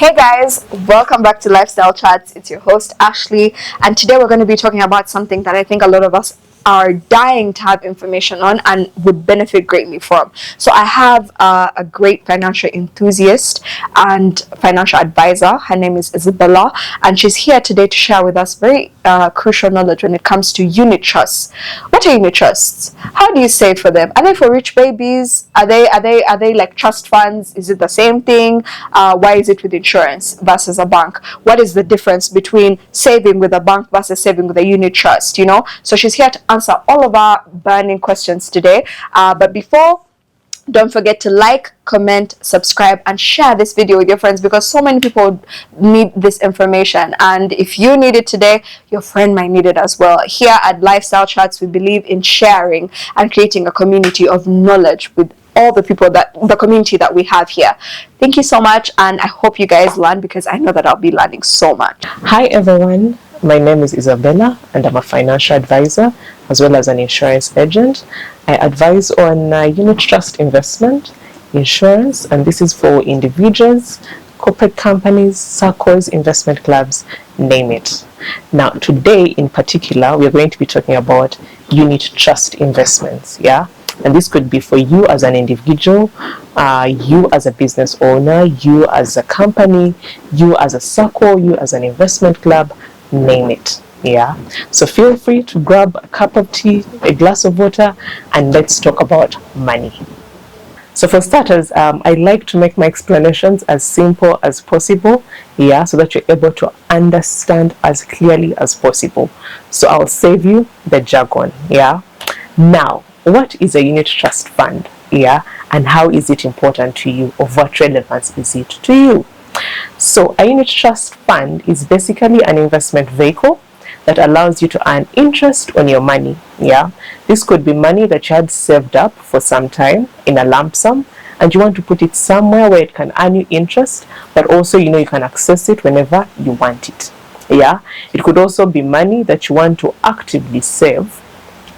Hey guys, welcome back to Lifestyle Chats. It's your host Ashley, and today we're going to be talking about something that I think a lot of us are dying to have information on and would benefit greatly from. So I have a great financial enthusiast and financial advisor. Her name is Isabella, and she's here today to share with us very crucial knowledge when it comes to unit trusts. What are unit trusts? How do you save for them? Are they for rich babies? Are they like trust funds? Is it the same thing? Why is it with insurance versus a bank? What is the difference between saving with a bank versus saving with a unit trust? So she's here to answer all of our burning questions today. But before, don't forget to like, comment, subscribe, and share this video with your friends because so many people need this information. And if you need it today, your friend might need it as well. Here at Lifestyle Chats, we believe in sharing and creating a community of knowledge with all the people the community that we have here. Thank you so much, and I hope you guys learn because I know that I'll be learning so much. Hi everyone, my name is Isabella and I'm a financial advisor as well as an insurance agent. I advise on unit trust investment, insurance, and this is for individuals, corporate companies, circles, investment clubs, name it. Now today in particular, we're going to be talking about unit trust investments, and this could be for you as an individual, you as a business owner, you as a company, you as a circle, you as an investment club, name it. So feel free to grab a cup of tea, a glass of water, and let's talk about money. So for starters, I like to make my explanations as simple as possible, so that you're able to understand as clearly as possible. So I'll save you the jargon, Now, what is a unit trust fund, and how is it important to you? Of what relevance is it to you? So a unit trust fund is basically an investment vehicle that allows you to earn interest on your money. This could be money that you had saved up for some time in a lump sum, and you want to put it somewhere where it can earn you interest, but also you can access it whenever you want it. It could also be money that you want to actively save,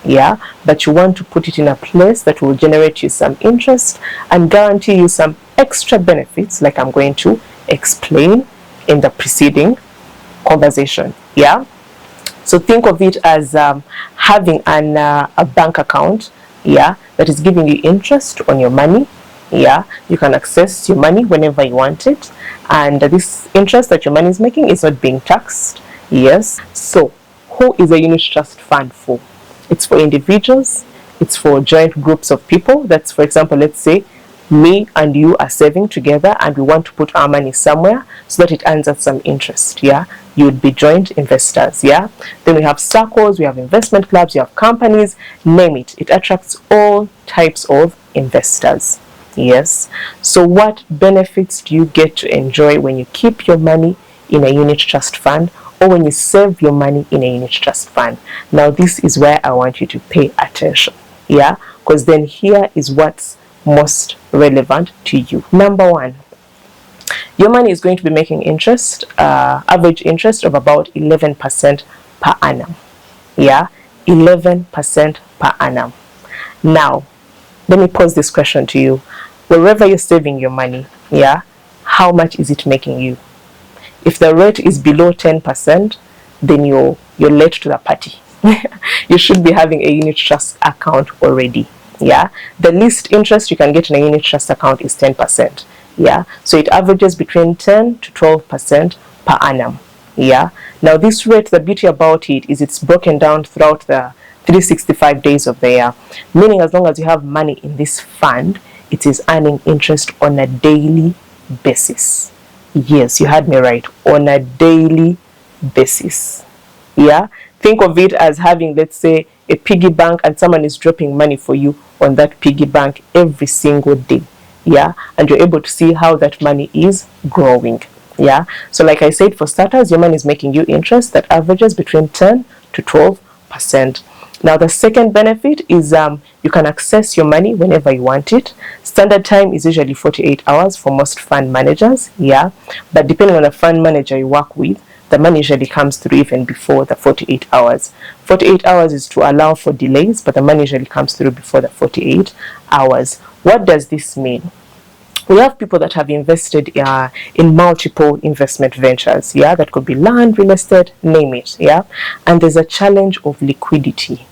but you want to put it in a place that will generate you some interest and guarantee you some extra benefits, like I'm going to explain in the preceding conversation. So think of it as having a bank account, that is giving you interest on your money. You can access your money whenever you want it, and this interest that your money is making is not being taxed. So who is a unit trust fund for? It's for individuals, it's for joint groups of people. That's, for example, let's say me and you are saving together and we want to put our money somewhere so that it earns us some interest. You would be joint investors. Then we have circles, we have investment clubs, you have companies, name it. It attracts all types of investors. So what benefits do you get to enjoy when you keep your money in a unit trust fund, or when you save your money in a unit trust fund? Now this is where I want you to pay attention, because then here is what's most relevant to you. Number one, your money is going to be making interest, average interest of about 11% per annum. 11% per annum. Now, let me pose this question to you. Wherever you're saving your money, how much is it making you? If the rate is below 10%, then you're late to the party. You should be having a unit trust account already. The least interest you can get in a unit trust account is 10%. So it averages between 10 to 12% per annum. Now this rate, the beauty about it is it's broken down throughout the 365 days of the year, meaning as long as you have money in this fund, it is earning interest on a daily basis. Yes, you heard me right, on a daily basis. Think of it as having, let's say, a piggy bank, and someone is dropping money for you on that piggy bank every single day. And you're able to see how that money is growing. So like I said, for starters, your money is making you interest that averages between 10 to 12%. Now the second benefit is you can access your money whenever you want it. Standard time is usually 48 hours for most fund managers, but depending on the fund manager you work with, the money usually comes through even before the 48 hours. 48 hours is to allow for delays, but the money usually comes through before the 48 hours. What does this mean? We have people that have invested in multiple investment ventures. Yeah, that could be land, real estate, name it. Yeah, and there's a challenge of liquidity.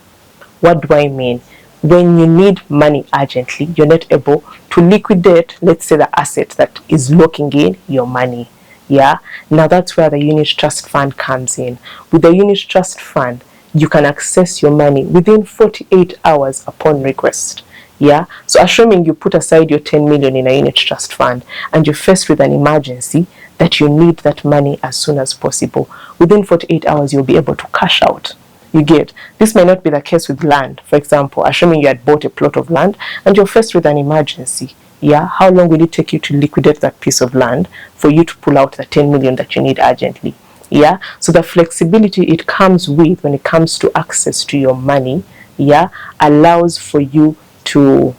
What do I mean? When you need money urgently, you're not able to liquidate, let's say, the asset that is locking in your money. Yeah, now that's where the unit trust fund comes in. With the unit trust fund, you can access your money within 48 hours upon request. Yeah, so assuming you put aside your 10 million in a unit trust fund and you're faced with an emergency that you need that money as soon as possible, within 48 hours you'll be able to cash out. You get, this may not be the case with land. For example, assuming you had bought a plot of land and you're faced with an emergency. Yeah, how long will it take you to liquidate that piece of land for you to pull out the 10 million that you need urgently? Yeah, so the flexibility it comes with when it comes to access to your money, yeah, allows for you to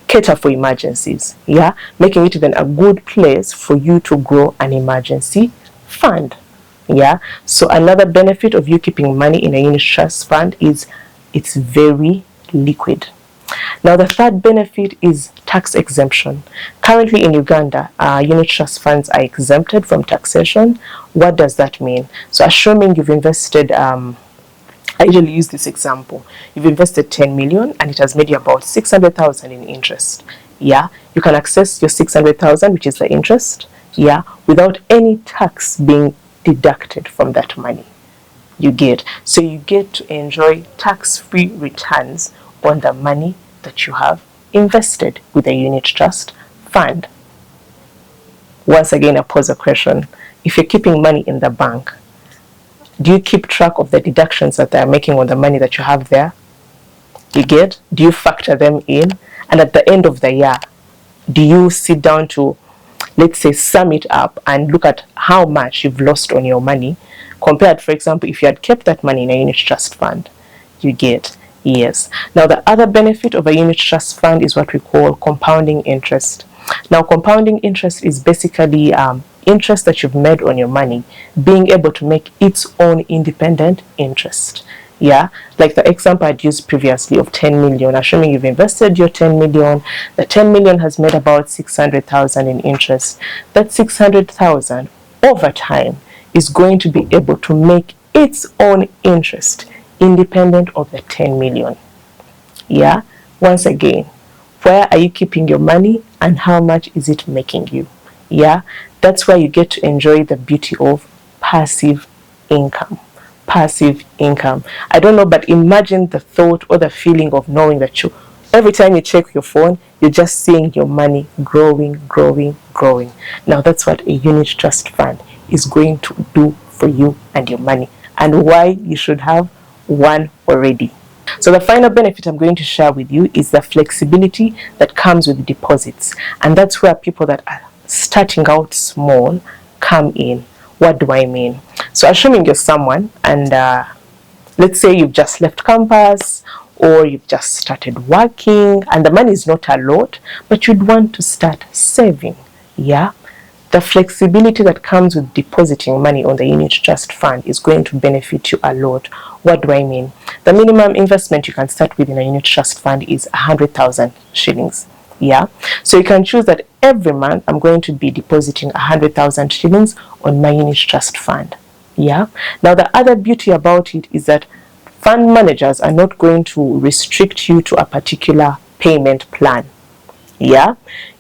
cater for emergencies, yeah, making it even a good place for you to grow an emergency fund. Yeah, so another benefit of you keeping money in a unit trust fund is it's very liquid. Now, the third benefit is tax exemption. Currently in Uganda, unit trust funds are exempted from taxation. What does that mean? So, assuming you've invested, I usually use this example. You've invested 10 million and it has made you about 600,000 in interest. Yeah, you can access your 600,000, which is the interest, yeah, without any tax being deducted from that money. You get, so you get to enjoy tax-free returns on the money that you have invested with a unit trust fund. Once again, I pose a question. If you're keeping money in the bank, do you keep track of the deductions that they're making on the money that you have there? You get? Do you factor them in? And at the end of the year, do you sit down to, let's say, sum it up and look at how much you've lost on your money compared, for example, if you had kept that money in a unit trust fund? You get? Yes. Now, the other benefit of a unit trust fund is what we call compounding interest. Now, compounding interest is basically interest that you've made on your money being able to make its own independent interest. Yeah, like the example I'd used previously of 10 million, assuming you've invested your 10 million, the 10 million has made about 600,000 in interest. That 600,000 over time is going to be able to make its own interest independent of the 10 million. Yeah, once again, where are you keeping your money and how much is it making you? Yeah, that's where you get to enjoy the beauty of passive income. Passive income. I don't know, but imagine the thought or the feeling of knowing that you, every time you check your phone, you're just seeing your money growing, growing, growing. Now that's what a unit trust fund is going to do for you and your money, and why you should have one already. So the final benefit I'm going to share with you is the flexibility that comes with deposits. And that's where people that are starting out small come in. What do I mean? So assuming you're someone and let's say you've just left campus or you've just started working and the money is not a lot, but you'd want to start saving. Yeah. The flexibility that comes with depositing money on the unit trust fund is going to benefit you a lot. What do I mean? The minimum investment you can start with in a unit trust fund is 100,000 shillings. Yeah, so you can choose that every month I'm going to be depositing 100,000 shillings on my unit trust fund. Yeah, now the other beauty about it is that fund managers are not going to restrict you to a particular payment plan. Yeah,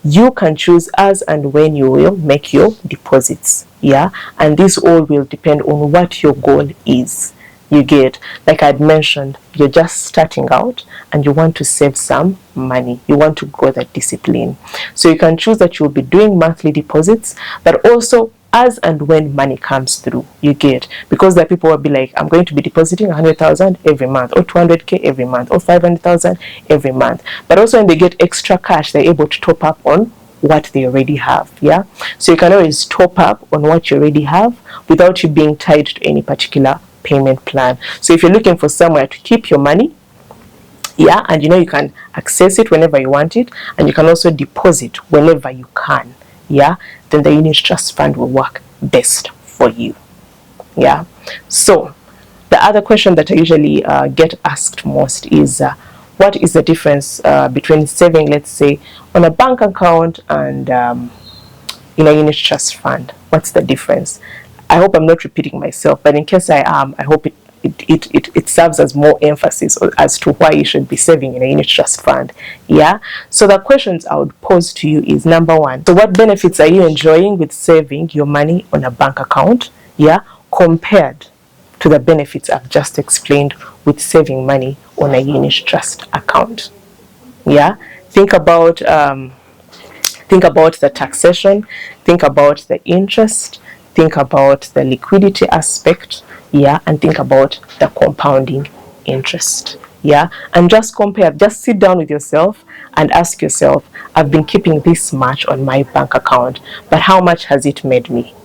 you can choose as and when you will make your deposits. Yeah, and this all will depend on what your goal is. You get, like I'd mentioned, you're just starting out and you want to save some money. You want to grow that discipline. So you can choose that you'll be doing monthly deposits, but also as and when money comes through. You get, because the people will be like, I'm going to be depositing 100,000 every month, or 200k every month, or 500,000 every month. But also when they get extra cash, they're able to top up on what they already have. Yeah, so you can always top up on what you already have without you being tied to any particular payment plan. So if you're looking for somewhere to keep your money, yeah, and you know you can access it whenever you want it, and you can also deposit whenever you can, yeah, then the unit trust fund will work best for you. Yeah, so the other question that I usually get asked most is what is the difference between saving, let's say, on a bank account and in a unit trust fund? What's the difference? I hope I'm not repeating myself, but in case I am, I hope it serves as more emphasis as to why you should be saving in a unit trust fund. Yeah. So the questions I would pose to you is, number one, so what benefits are you enjoying with saving your money on a bank account? Yeah, compared to the benefits I've just explained with saving money on a unit trust account. Yeah. Think about the taxation, think about the interest, think about the liquidity aspect, yeah, and think about the compounding interest, yeah, and just compare, just sit down with yourself and ask yourself, I've been keeping this much on my bank account, but how much has it made me?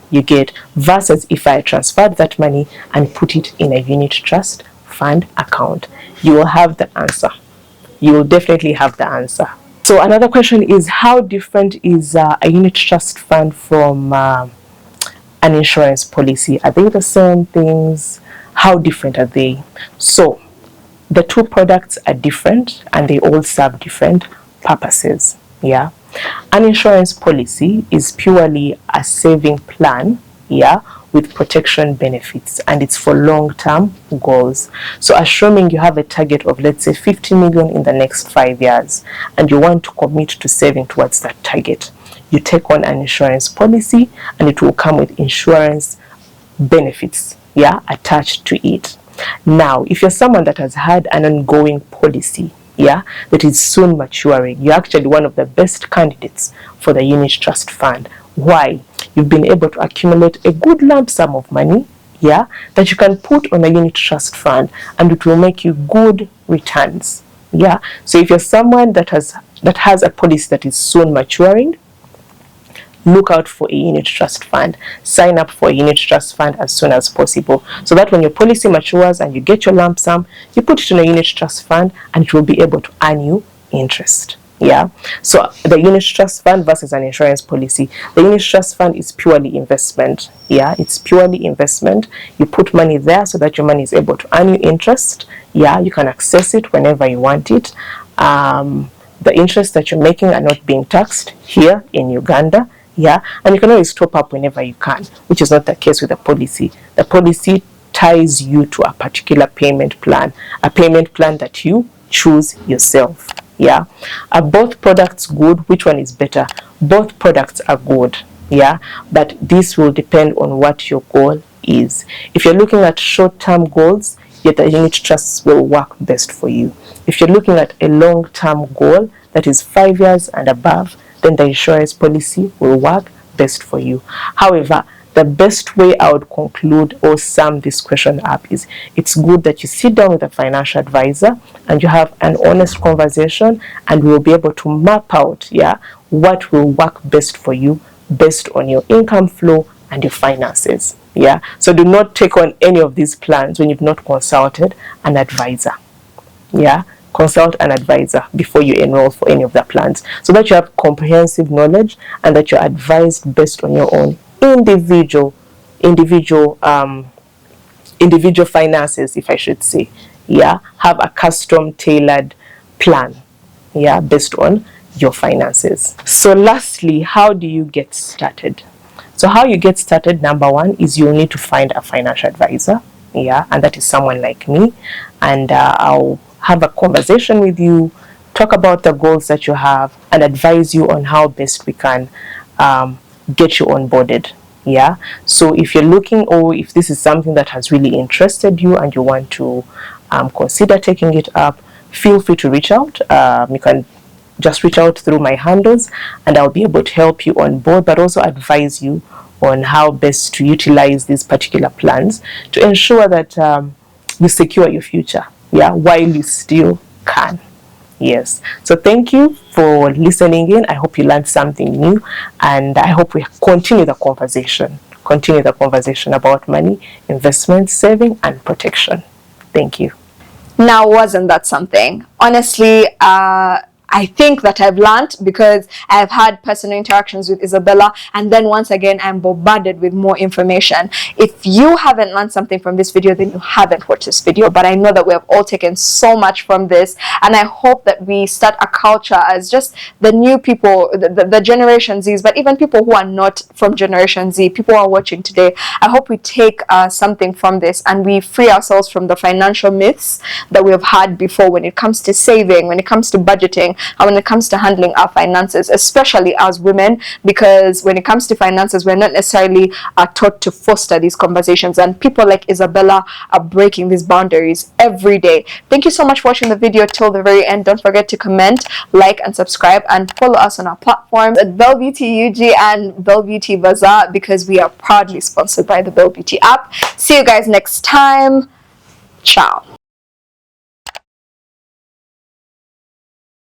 You get, versus if I transferred that money and put it in a unit trust fund account, you will have the answer. You will definitely have the answer. So another question is, how different is a unit trust fund from an insurance policy? Are they the same things? How different are they? So the two products are different and they all serve different purposes. Yeah. An insurance policy is purely a saving plan, yeah, with protection benefits, and it's for long-term goals. So assuming you have a target of, let's say, 50 million in the next 5 years, and you want to commit to saving towards that target, you take on an insurance policy and it will come with insurance benefits, yeah, attached to it. Now, if you're someone that has had an ongoing policy, yeah, that is soon maturing, you're actually one of the best candidates for the unit trust fund. Why? You've been able to accumulate a good lump sum of money, yeah, that you can put on a unit trust fund, and it will make you good returns. Yeah. So if you're someone that has a policy that is soon maturing, look out for a unit trust fund. Sign up for a unit trust fund as soon as possible, so that when your policy matures and you get your lump sum, you put it in a unit trust fund and it will be able to earn you interest. Yeah. So the unit trust fund versus an insurance policy. The unit trust fund is purely investment. Yeah, it's purely investment. You put money there so that your money is able to earn you interest. Yeah, you can access it whenever you want it. The interest that you're making are not being taxed here in Uganda. Yeah, and you can always top up whenever you can, which is not the case with the policy. The policy ties you to a particular payment plan, a payment plan that you choose yourself. Yeah, are both products good? Which one is better? Both products are good. Yeah, but this will depend on what your goal is. If you're looking at short-term goals, yet the unit trusts will work best for you. If you're looking at a long-term goal that is 5 years and above, then the insurance policy will work best for you. However, the best way I would conclude or sum this question up is, it's good that you sit down with a financial advisor and you have an honest conversation, and we will be able to map out, yeah, what will work best for you based on your income flow and your finances. Yeah. So do not take on any of these plans when you've not consulted an advisor. Yeah. Consult an advisor before you enroll for any of the plans, so that you have comprehensive knowledge and that you're advised based on your own individual finances, if I should say. Yeah, have a custom tailored plan, yeah, based on your finances. So lastly, how do you get started? So how you get started, number one, is you'll need to find a financial advisor, yeah, and that is someone like me, and I'll have a conversation with you, talk about the goals that you have, and advise you on how best we can get you onboarded. Yeah. So if you're looking, or if this is something that has really interested you and you want to consider taking it up, feel free to reach out. You can just reach out through my handles and I'll be able to help you on board, but also advise you on how best to utilize these particular plans to ensure that you secure your future, yeah, while you still can. Yes. So thank you for listening in. I hope you learned something new, and I hope we continue the conversation about money, investment, saving, and protection. Thank you. Now, wasn't that something? Honestly, I think that I've learned because I've had personal interactions with Isabella, and then once again I'm bombarded with more information. If you haven't learned something from this video, then you haven't watched this video. But I know that we have all taken so much from this, and I hope that we start a culture as just the new people, the Generation Zs, but even people who are not from Generation Z, people who are watching today. I hope we take something from this and we free ourselves from the financial myths that we have had before when it comes to saving, when it comes to budgeting, and when it comes to handling our finances, especially as women, because when it comes to finances, we're not necessarily taught to foster these conversations, and people like Isabella are breaking these boundaries every day. Thank you so much for watching the video till the very end. Don't forget to comment, like, and subscribe, and follow us on our platforms at Bell Beauty UG and Bell Beauty Bazaar, because we are proudly sponsored by the Bell Beauty app. See you guys next time. Ciao.